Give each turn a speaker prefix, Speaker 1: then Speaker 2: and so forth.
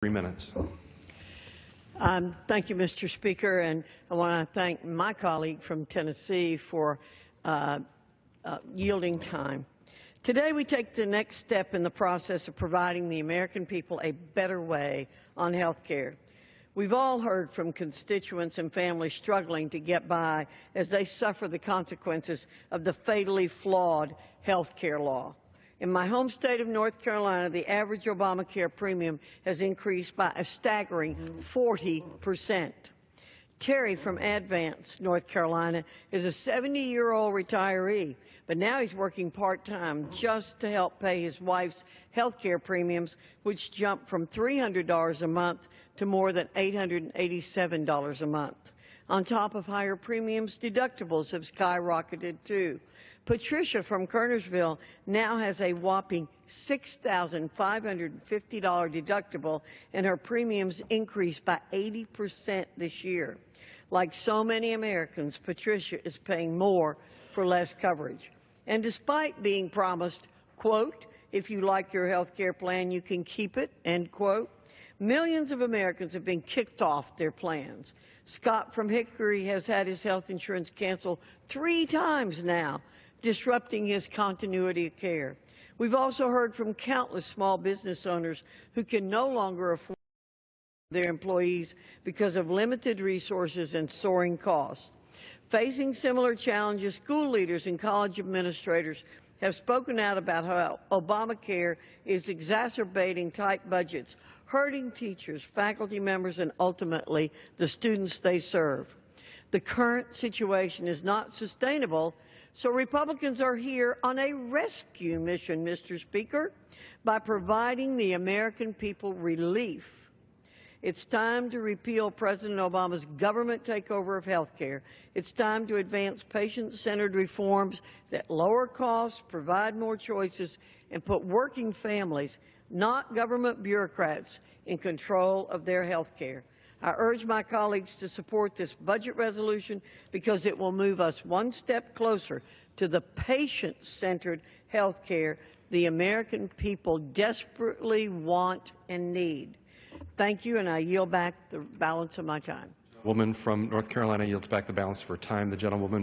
Speaker 1: 3 minutes.
Speaker 2: Thank you, Mr. Speaker, and I want to thank my colleague from Tennessee for yielding time. Today we take the next step in the process of providing the American people a better way on health care. We've all heard from constituents and families struggling to get by as they suffer the consequences of the fatally flawed health care law. In my home state of North Carolina, the average Obamacare premium has increased by a staggering 40%. Terry from Advance, North Carolina, is a 70-year-old retiree, but now he's working part-time just to help pay his wife's health care premiums, which jumped from $300 a month to more than $887 a month. On top of higher premiums, deductibles have skyrocketed too. Patricia from Kernersville now has a whopping $6,550 deductible, and her premiums increased by 80% this year. Like so many Americans, Patricia is paying more for less coverage. And despite being promised, quote, if you like your health care plan, you can keep it, end quote, millions of Americans have been kicked off their plans. Scott from Hickory has had his health insurance canceled 3 times now, disrupting his continuity of care. We've also heard from countless small business owners who can no longer afford their employees because of limited resources and soaring costs. Facing similar challenges, school leaders and college administrators have spoken out about how Obamacare is exacerbating tight budgets, hurting teachers, faculty members, and ultimately the students they serve. The current situation is not sustainable, so Republicans are here on a rescue mission, Mr. Speaker, by providing the American people relief. It's time to repeal President Obama's government takeover of health care. It's time to advance patient-centered reforms that lower costs, provide more choices, and put working families, not government bureaucrats, in control of their health care. I urge my colleagues to support this budget resolution because it will move us one step closer to the patient-centered health care the American people desperately want and need. Thank you, and I yield back the balance of my time.
Speaker 1: Woman from North Carolina yields back the balance of her time. The gentlewoman